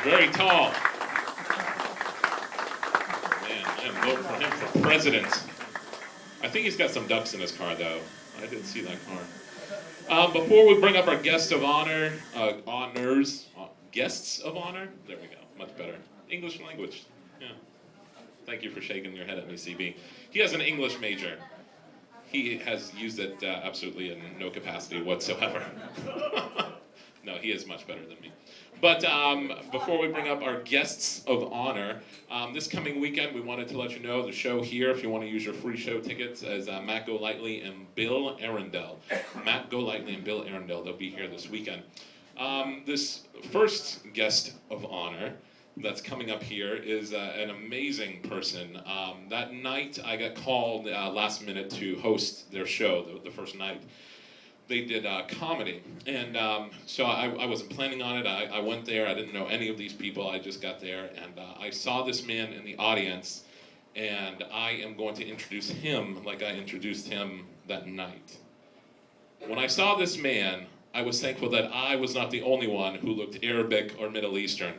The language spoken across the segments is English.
Very tall. Man, I vote for him for president. I think he's got some ducks in his car, though. I didn't see that car. Before we bring up our guests of honor, guests of honor. There we go. Much better. English language. Yeah. Thank you for shaking your head at me, CB. He has an English major. He has used it absolutely in no capacity whatsoever. No, he is much better than me. But before we bring up our guests of honor, this coming weekend, we wanted to let you know the show here, if you want to use your free show tickets, is Matt Golightly and Bill Arundel. Matt Golightly and Bill Arundel, they'll be here this weekend. This first guest of honor that's coming up here is an amazing person. That night, I got called last minute to host their show, the first night. They did comedy, and so I wasn't planning on it. I went there. I didn't know any of these people. I just got there, and I saw this man in the audience, and I am going to introduce him like I introduced him that night. When I saw this man, I was thankful that I was not the only one who looked Arabic or Middle Eastern.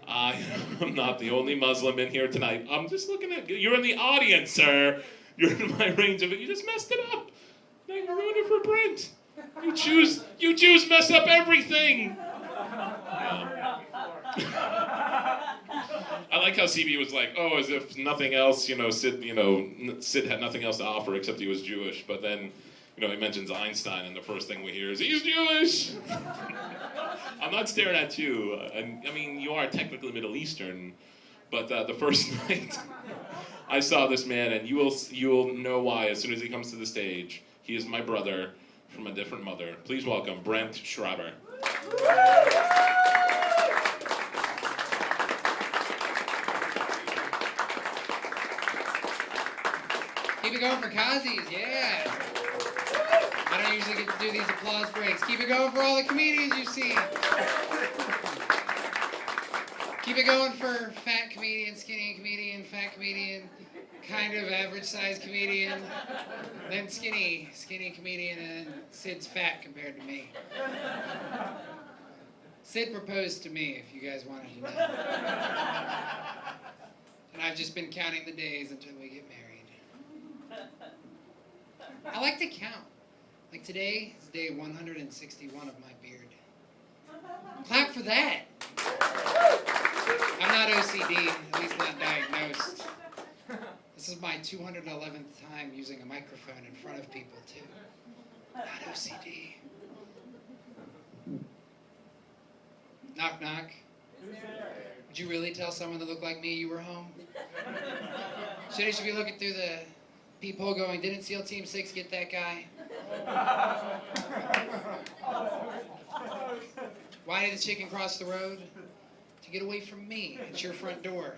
I am not the only Muslim in here tonight. I'm just looking at you. You're in the audience, sir. You're in my range of it. You just messed it up. Now you ruined it for Brent. You Jews mess up everything. I like how CB was like, oh, as if nothing else, Sid had nothing else to offer except he was Jewish. But then, he mentions Einstein, and the first thing we hear is, he's Jewish. I'm not staring at you. And I mean, you are technically Middle Eastern, but the first night I saw this man, and you will know why as soon as he comes to the stage. He is my brother from a different mother. Please welcome Brent Schreiber. Keep it going for Cozzy's, yeah. I don't usually get to do these applause breaks. Keep it going for all the comedians you see. Keep it going for fat comedian, skinny comedian, fat comedian, kind of average-sized comedian, then skinny comedian, and Sid's fat compared to me. Sid proposed to me, if you guys wanted to know. And I've just been counting the days until we get married. I like to count. Like today is day 161 of my beard. Clap for that. I'm not OCD, at least not diagnosed. This is my 211th time using a microphone in front of people, too. Not OCD. Knock, knock. Would you really tell someone that looked like me you were home? Should be looking through the peephole going, didn't SEAL Team 6 get that guy? Why did the chicken cross the road? To get away from me. It's your front door.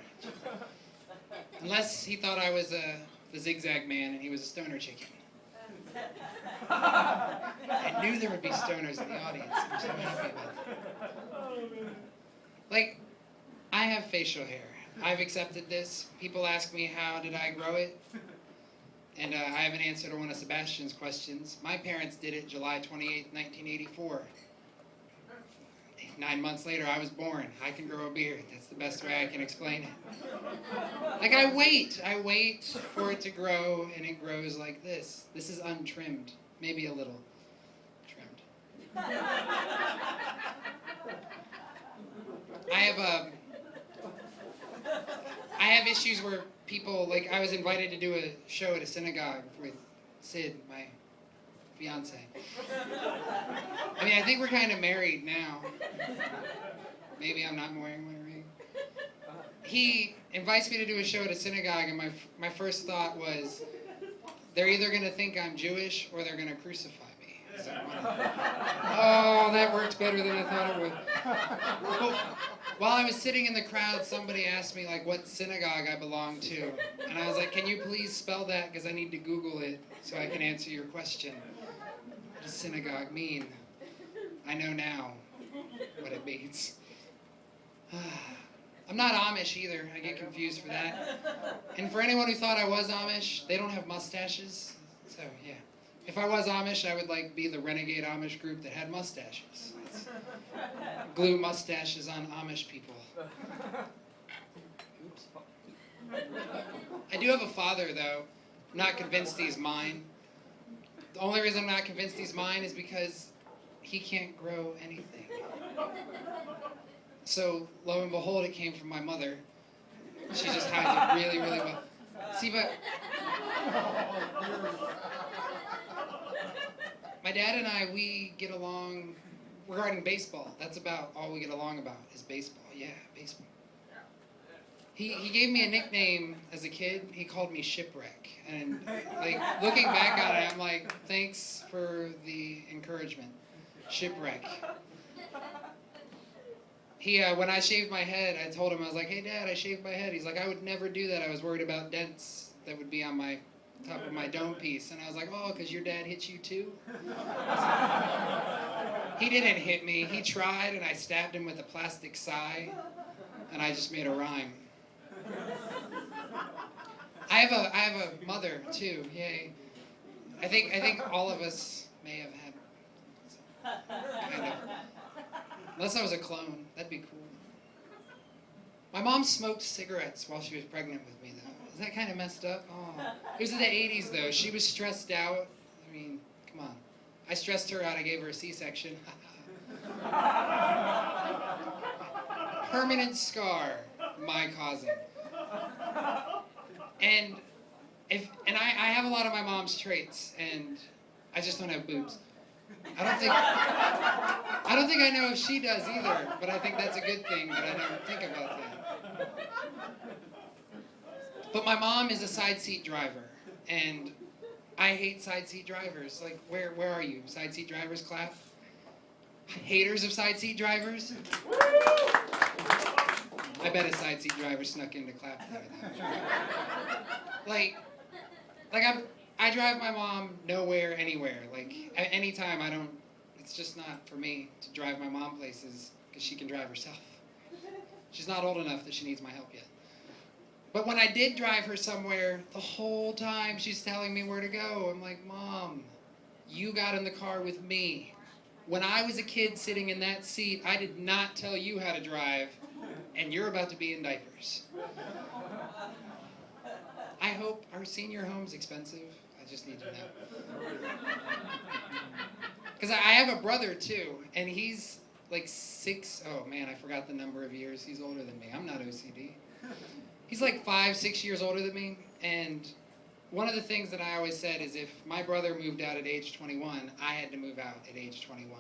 Unless he thought I was the zigzag man and he was a stoner chicken. I knew there would be stoners in the audience. I'm so happy about that. Like, I have facial hair. I've accepted this. People ask me how did I grow it? And I have an answer to one of Sebastian's questions. My parents did it July 28, 1984. 9 months later, I was born. I can grow a beard. That's the best way I can explain it. Like, I wait for it to grow, and it grows like this. This is untrimmed. Maybe a little trimmed. I have issues where people, like, I was invited to do a show at a synagogue with Sid, my fiance. I mean, I think we're kind of married now. Maybe I'm not wearing my ring. He invites me to do a show at a synagogue, and my first thought was, they're either going to think I'm Jewish or they're going to crucify me. So oh, that worked better than I thought it would. Well, while I was sitting in the crowd, somebody asked me, like, what synagogue I belong to. And I was like, can you please spell that, because I need to Google it so I can answer your question. What does synagogue mean? I know now what it means. I'm not Amish either. I get confused for that. And for anyone who thought I was Amish, they don't have mustaches. So, yeah. If I was Amish, I would like be the renegade Amish group that had mustaches. Glue mustaches on Amish people. Oops. I do have a father, though. I'm not convinced he's mine. The only reason I'm not convinced he's mine is because he can't grow anything. So, lo and behold, it came from my mother. She just hides it really, really well. See, but my dad and I, we get along regarding baseball. That's about all we get along about is baseball. Yeah, baseball. He gave me a nickname as a kid. He called me Shipwreck. And like looking back on it, I'm like, thanks for the encouragement. Shipwreck. He when I shaved my head, I told him, I was like, hey Dad, I shaved my head. He's like, I would never do that. I was worried about dents that would be on my top of my dome piece. And I was like, oh, because your dad hit you too? He didn't hit me. He tried, and I stabbed him with a plastic sigh, and I just made a rhyme. I have a mother too. Yay! I think all of us may have had kind of. Unless I was a clone, that'd be cool. My mom smoked cigarettes while she was pregnant with me, though. Is that kind of messed up? Oh, it was in the '80s though. She was stressed out. I mean, come on. I stressed her out. I gave her a C-section. Permanent scar, my causing. And I have a lot of my mom's traits, and I just don't have boobs. I don't think I know if she does either, but I think that's a good thing that I don't think about that. But my mom is a side seat driver, and I hate side seat drivers. Like, where are you? Side seat drivers, clap. Haters of side seat drivers? I bet a side seat driver snuck in to clap there. Like I drive my mom nowhere, anywhere. Like, at any time I don't, it's just not for me to drive my mom places because she can drive herself. She's not old enough that she needs my help yet. But when I did drive her somewhere, the whole time she's telling me where to go. I'm like, Mom, you got in the car with me. When I was a kid sitting in that seat, I did not tell you how to drive, and you're about to be in diapers. I hope our senior home's expensive. I just need to know. Because I have a brother, too, and he's like 6, oh man, I forgot the number of years. He's older than me. I'm not OCD. He's like 5, 6 years older than me, and one of the things that I always said is if my brother moved out at age 21, I had to move out at age 21.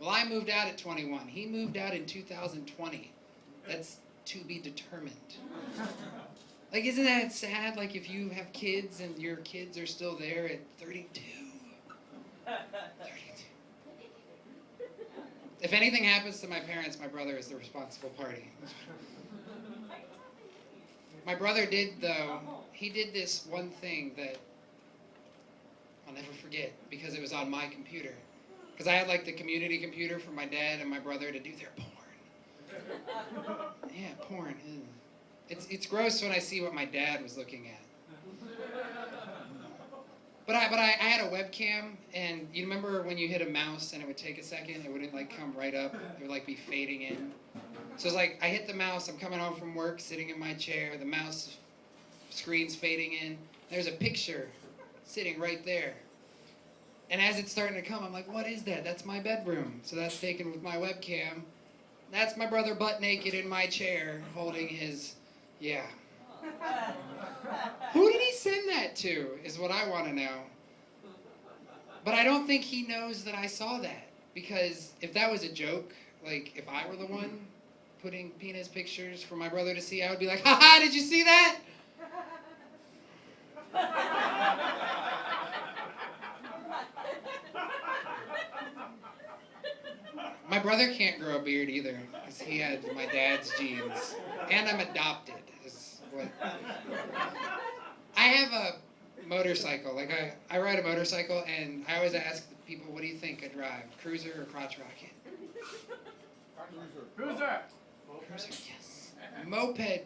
Well, I moved out at 21. He moved out in 2020. That's to be determined. Like, isn't that sad? Like, if you have kids and your kids are still there at 32. 32. If anything happens to my parents, my brother is the responsible party. My brother did, though, he did this one thing that I'll never forget because it was on my computer. Because I had, like, the community computer for my dad and my brother to do their porn. Yeah, porn. It's gross when I see what my dad was looking at. But I had a webcam, and you remember when you hit a mouse and it would take a second? It wouldn't, like, come right up. It would, like, be fading in. So it's like, I hit the mouse, I'm coming home from work, sitting in my chair, the mouse screen's fading in. There's a picture sitting right there. And as it's starting to come, I'm like, what is that? That's my bedroom. So that's taken with my webcam. That's my brother butt naked in my chair, holding his, yeah. Who did he send that to, is what I want to know. But I don't think he knows that I saw that. Because if that was a joke, like, if I were the one putting penis pictures for my brother to see, I would be like, ha-ha, did you see that? My brother can't grow a beard either, because he had my dad's genes. And I'm adopted, is what. I have a motorcycle. Like, I ride a motorcycle, and I always ask the people, what do you think I drive, cruiser or crotch rocket? Cruiser. Cruiser, yes. Moped.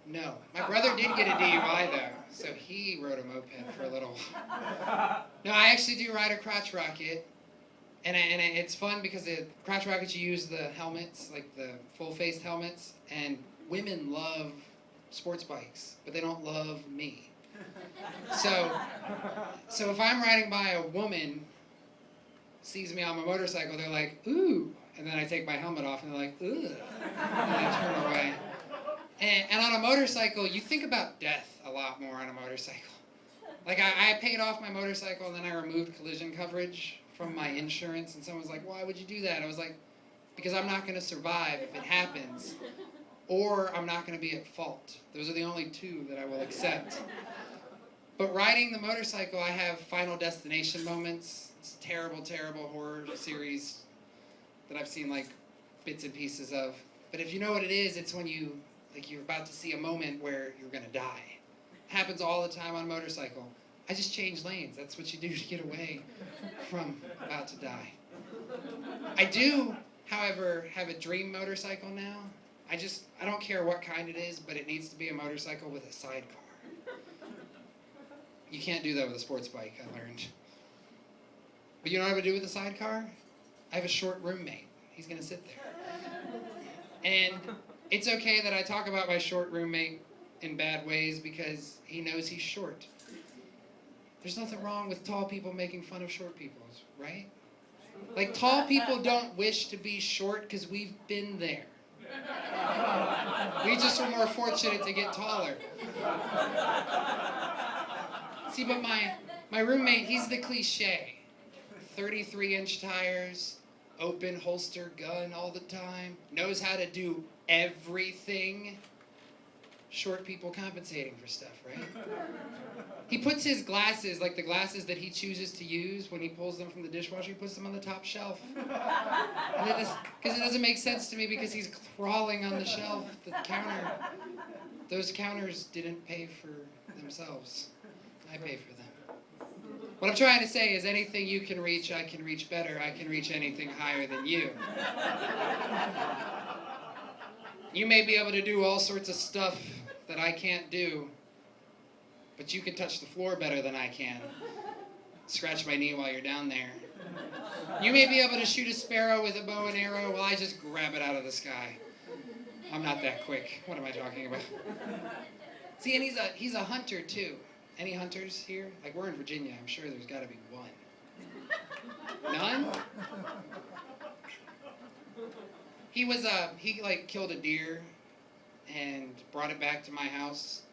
No. My brother did get a DUI, though, so he rode a moped for a little while. No, I actually do ride a crotch rocket, and it's fun because the crotch rockets, you use the helmets, like the full-faced helmets, and women love sports bikes, but they don't love me. So if I'm riding by, a woman sees me on my motorcycle, they're like, ooh, and then I take my helmet off, and they're like, ugh, and I turn away. And on a motorcycle, you think about death a lot more on a motorcycle. Like, I paid off my motorcycle, and then I removed collision coverage from my insurance, and someone was like, why would you do that? I was like, because I'm not going to survive if it happens, or I'm not going to be at fault. Those are the only two that I will accept. But riding the motorcycle, I have Final Destination moments. It's a terrible, terrible horror series that I've seen, like, bits and pieces of. But if you know what it is, it's when you're about to see a moment where you're going to die. It happens all the time on a motorcycle. I just change lanes. That's what you do to get away from about to die. I do, however, have a dream motorcycle now. I don't care what kind it is, but it needs to be a motorcycle with a sidecar. You can't do that with a sports bike, I learned. But you know what I would do with a sidecar? I have a short roommate. He's going to sit there. And it's okay that I talk about my short roommate in bad ways because he knows he's short. There's nothing wrong with tall people making fun of short people, right? Like, tall people don't wish to be short because we've been there. We just were more fortunate to get taller. See, but my roommate, he's the cliche. 33-inch tires, open holster gun all the time, knows how to do everything. Short people compensating for stuff, right? He puts his glasses, like the glasses that he chooses to use when he pulls them from the dishwasher, he puts them on the top shelf. Because it doesn't make sense to me because he's crawling on the shelf, the counter. Those counters didn't pay for themselves. I pay for them. What I'm trying to say is anything you can reach, I can reach better. I can reach anything higher than you. You may be able to do all sorts of stuff that I can't do, but you can touch the floor better than I can. Scratch my knee while you're down there. You may be able to shoot a sparrow with a bow and arrow while I just grab it out of the sky. I'm not that quick. What am I talking about? See, and he's a hunter too. Any hunters here? Like, we're in Virginia. I'm sure there's got to be one. None? He killed a deer and brought it back to my house.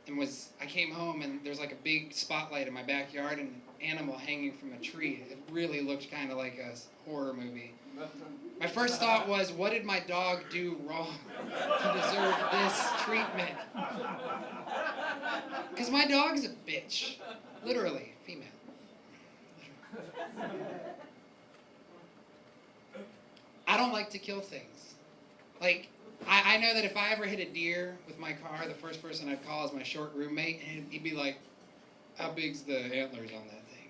And I came home and there's like a big spotlight in my backyard and an animal hanging from a tree. It really looked kind of like a horror movie. My first thought was, what did my dog do wrong to deserve this treatment? Because my dog's a bitch. Literally, female. I don't like to kill things. Like, I know that if I ever hit a deer with my car, the first person I'd call is my short roommate, and he'd be like, how big's the antlers on that thing?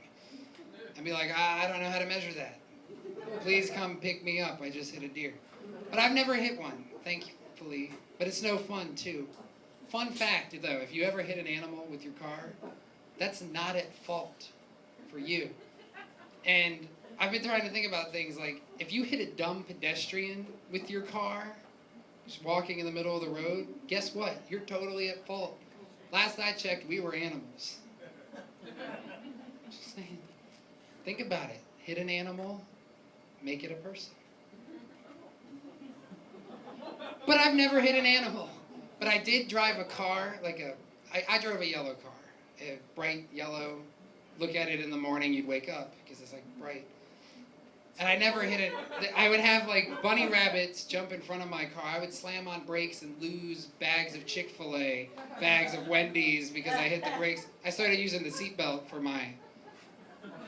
I'd be like, I don't know how to measure that. Please come pick me up. I just hit a deer. But I've never hit one, thankfully. But it's no fun, too. Fun fact, though, if you ever hit an animal with your car, that's not at fault for you. And I've been trying to think about things like, if you hit a dumb pedestrian with your car, just walking in the middle of the road, guess what? You're totally at fault. Last I checked, we were animals. Just saying. Think about it. Hit an animal, make it a person. But I've never hit an animal. But I did drive a car, I drove a yellow car, a bright yellow. Look at it in the morning, you'd wake up because it's like bright. And I never hit it. I would have like bunny rabbits jump in front of my car. I would slam on brakes and lose bags of Chick-fil-A, bags of Wendy's because I hit the brakes. I started using the seatbelt for my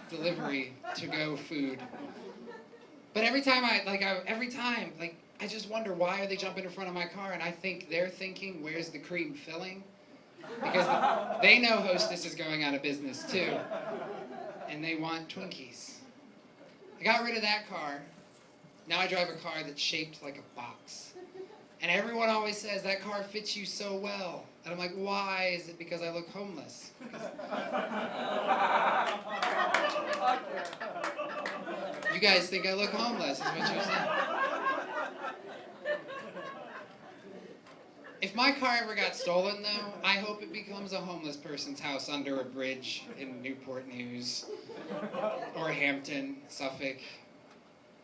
delivery to-go food. But every time I just wonder, why are they jumping in front of my car? And I think they're thinking, where's the cream filling? Because they know Hostess is going out of business too. And they want Twinkies. I got rid of that car. Now I drive a car that's shaped like a box. And everyone always says, that car fits you so well. And I'm like, why? Is it because I look homeless? You guys think I look homeless, is what you're saying. If my car ever got stolen, though, I hope it becomes a homeless person's house under a bridge in Newport News. Or Hampton, Suffolk.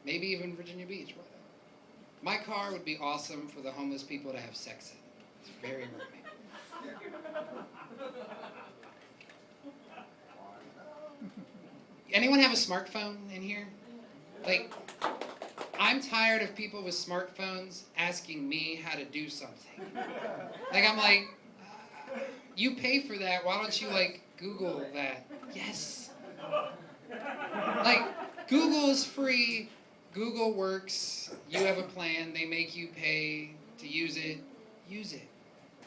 Maybe even Virginia Beach. My car would be awesome for the homeless people to have sex in. It's very roomy. Anyone have a smartphone in here? Like, I'm tired of people with smartphones asking me how to do something. Like, I'm like, you pay for that, why don't you, like, Google that? Yes. Like, Google is free, Google works, you have a plan, they make you pay to use it, use it.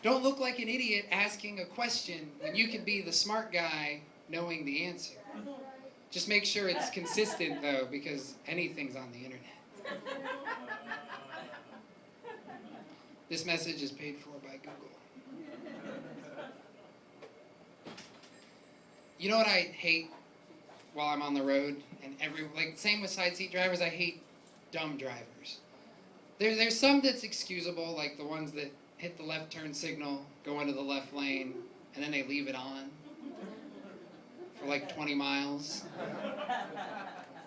Don't look like an idiot asking a question when you can be the smart guy knowing the answer. Just make sure it's consistent, though, because anything's on the internet. This message is paid for by Google. You know what I hate while I'm on the road? And same with side seat drivers, I hate dumb drivers. There's some that's excusable, like the ones that hit the left turn signal, go into the left lane, and then they leave it on for like 20 miles.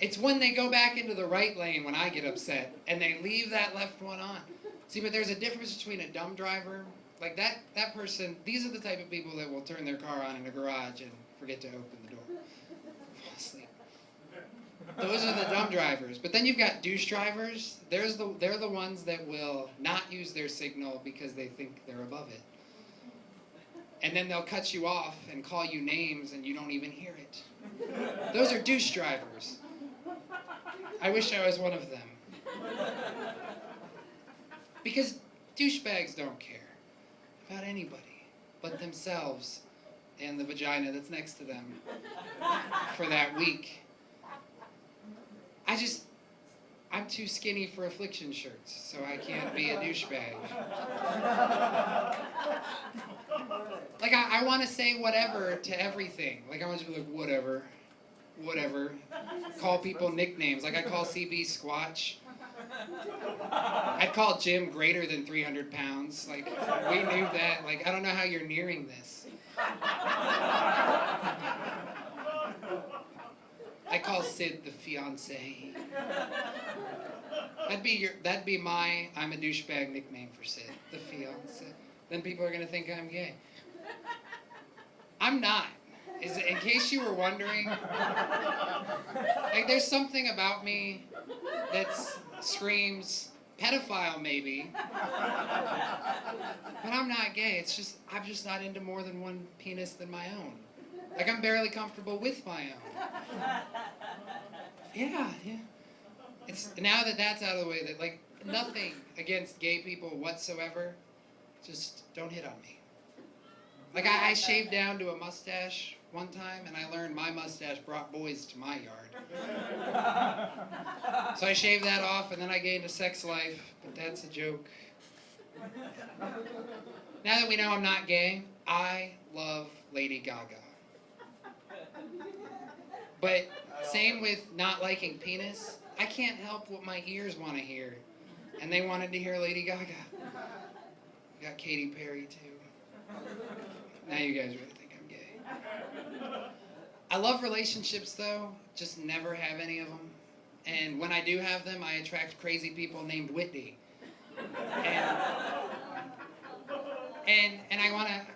It's when they go back into the right lane when I get upset, and they leave that left one on. See, but there's a difference between a dumb driver, like that person, these are the type of people that will turn their car on in a garage and forget to open the door. Fall asleep. Those are the dumb drivers. But then you've got douche drivers. They're the ones that will not use their signal because they think they're above it. And then they'll cut you off and call you names and you don't even hear it. Those are douche drivers. I wish I was one of them. Because douchebags don't care about anybody but themselves and the vagina that's next to them for that week. I'm too skinny for affliction shirts, so I can't be a douchebag. Like, I want to say whatever to everything. Like, I want to be like, whatever. Call people nicknames. Like, I call CB Squatch. I'd call Jim greater than 300 pounds. Like, we knew that. Like, I don't know how you're nearing this. I call Sid the fiancé. That'd be my I'm a douchebag nickname for Sid, the fiancé. Then people are gonna think I'm gay. I'm not. In case you were wondering, like there's something about me that screams pedophile maybe, but I'm not gay. I'm just not into more than one penis than my own. Like I'm barely comfortable with my own. Yeah. It's now that that's out of the way, that like nothing against gay people whatsoever, just don't hit on me. Like I shaved down to a mustache one time, and I learned my mustache brought boys to my yard. So I shaved that off, and then I gained a sex life, but that's a joke. Now that we know I'm not gay, I love Lady Gaga. But same with not liking penis. I can't help what my ears want to hear. And they wanted to hear Lady Gaga. We got Katy Perry, too. Now you guys really think I'm gay. I love relationships, though. Just never have any of them. And when I do have them, I attract crazy people named Whitney. And I want to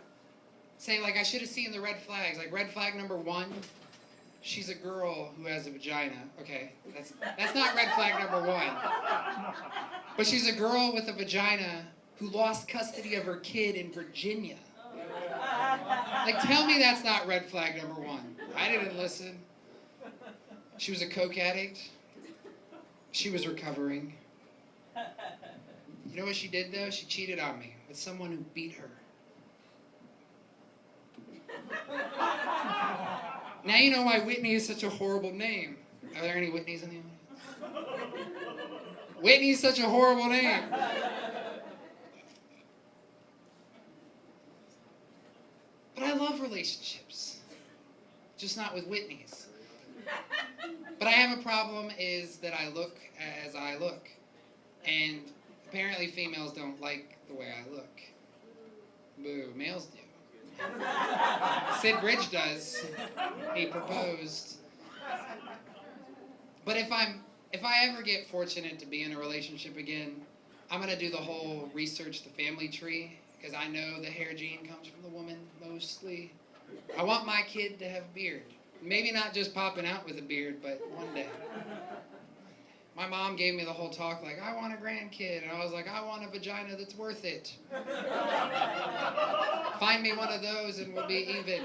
say, like, I should have seen the red flags. Like, red flag number 1, she's a girl who has a vagina. Okay, that's not red flag number 1. But she's a girl with a vagina who lost custody of her kid in Virginia. Like, tell me that's not red flag number 1. I didn't listen. She was a coke addict. She was recovering. You know what she did, though? She cheated on me with someone who beat her. Now you know why Whitney is such a horrible name. Are there any Whitneys in the audience? Whitney's such a horrible name. But I love relationships. Just not with Whitney's. But I have a problem is that I look as I look. And apparently females don't like the way I look. Boo, males do. Sid Bridge does. He proposed. But if I ever get fortunate to be in a relationship again, I'm going to do the whole research the family tree, because I know the hair gene comes from the woman mostly. I want my kid to have a beard. Maybe not just popping out with a beard, but one day. My mom gave me the whole talk like, I want a grandkid. And I was like, I want a vagina that's worth it. Find me one of those and we'll be even.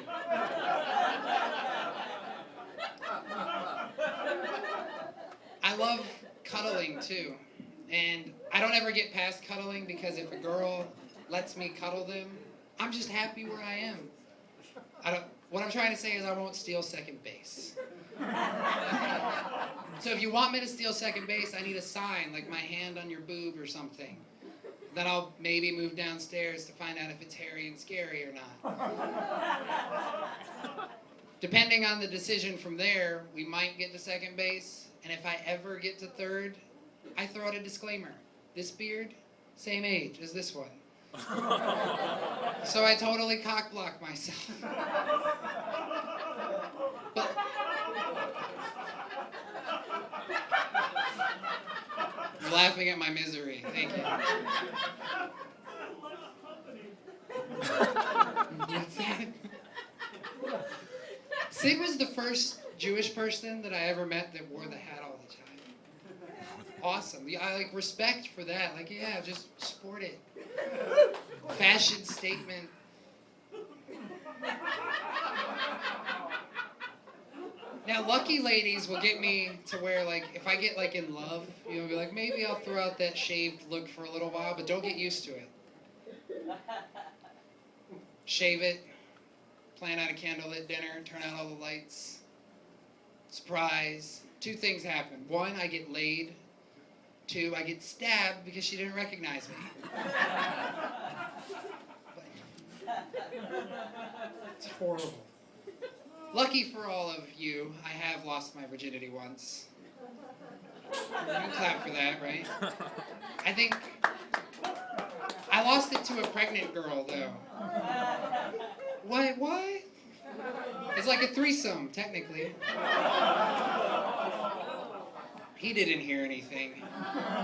I love cuddling too. And I don't ever get past cuddling because if a girl lets me cuddle them, I'm just happy where I am. What I'm trying to say is I won't steal second base. So if you want me to steal second base, I need a sign, like my hand on your boob or something. Then I'll maybe move downstairs to find out if it's hairy and scary or not. Depending on the decision from there, we might get to second base. And if I ever get to third, I throw out a disclaimer. This beard, same age as this one. So I totally cock block myself. But you're laughing at my misery. Thank you. What's that? Sid was the first Jewish person that I ever met that wore the hat all the time. Awesome. I like respect for that. Like, yeah, just sport it. Fashion statement. Now, lucky ladies will get me to where, like, if I get, like, in love, you know, be like, maybe I'll throw out that shaved look for a little while, but don't get used to it. Shave it, plan out a candlelit dinner, turn out all the lights. Surprise. 2 things happen. 1, I get laid. 2, I get stabbed because she didn't recognize me. It's horrible. Lucky for all of you, I have lost my virginity once. You can clap for that, right? I think I lost it to a pregnant girl, though. What? It's like a threesome, technically. He didn't hear anything.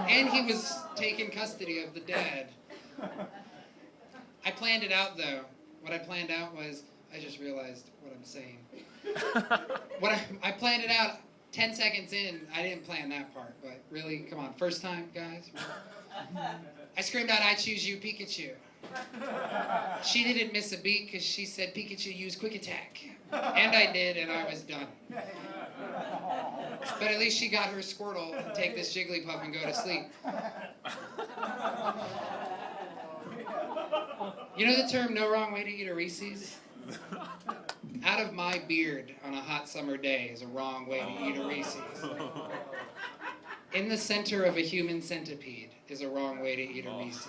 And he was taking custody of the dad. I planned it out, though. What I planned out was, I just realized what I'm saying. I planned it out 10 seconds in. I didn't plan that part, but really, come on. First time, guys. I screamed out, I choose you, Pikachu. She didn't miss a beat because she said, Pikachu, use quick attack. And I did, and I was done. But at least she got her Squirtle and take this Jigglypuff and go to sleep. You know the term, no wrong way to eat a Reese's? Out of my beard on a hot summer day is a wrong way to eat a Reese's. In the center of a human centipede is a wrong way to eat a Reese's.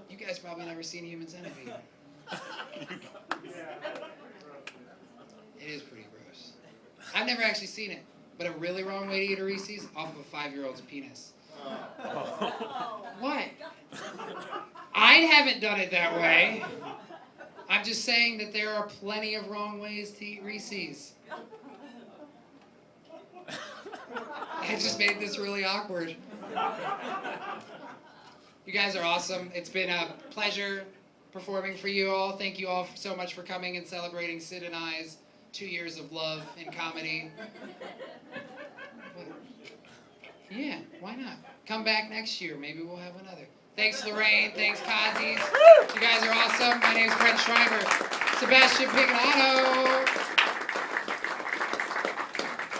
You guys probably never seen a human centipede. It is pretty gross. I've never actually seen it, but a really wrong way to eat a Reese's off of a 5-year-old's penis. What? I haven't done it that way. I'm just saying that there are plenty of wrong ways to eat Reese's. I just made this really awkward. You guys are awesome. It's been a pleasure performing for you all. Thank you all so much for coming and celebrating Sid and I's 2 years of love and comedy. Yeah, why not? Come back next year. Maybe we'll have another. Thanks, Lorraine. Thanks, Cozzy. You guys are awesome. My name's Brent Schreiber. Sebastian Pignato.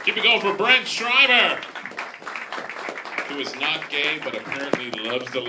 Keep it going for Brent Schreiber, who is not gay but apparently loves the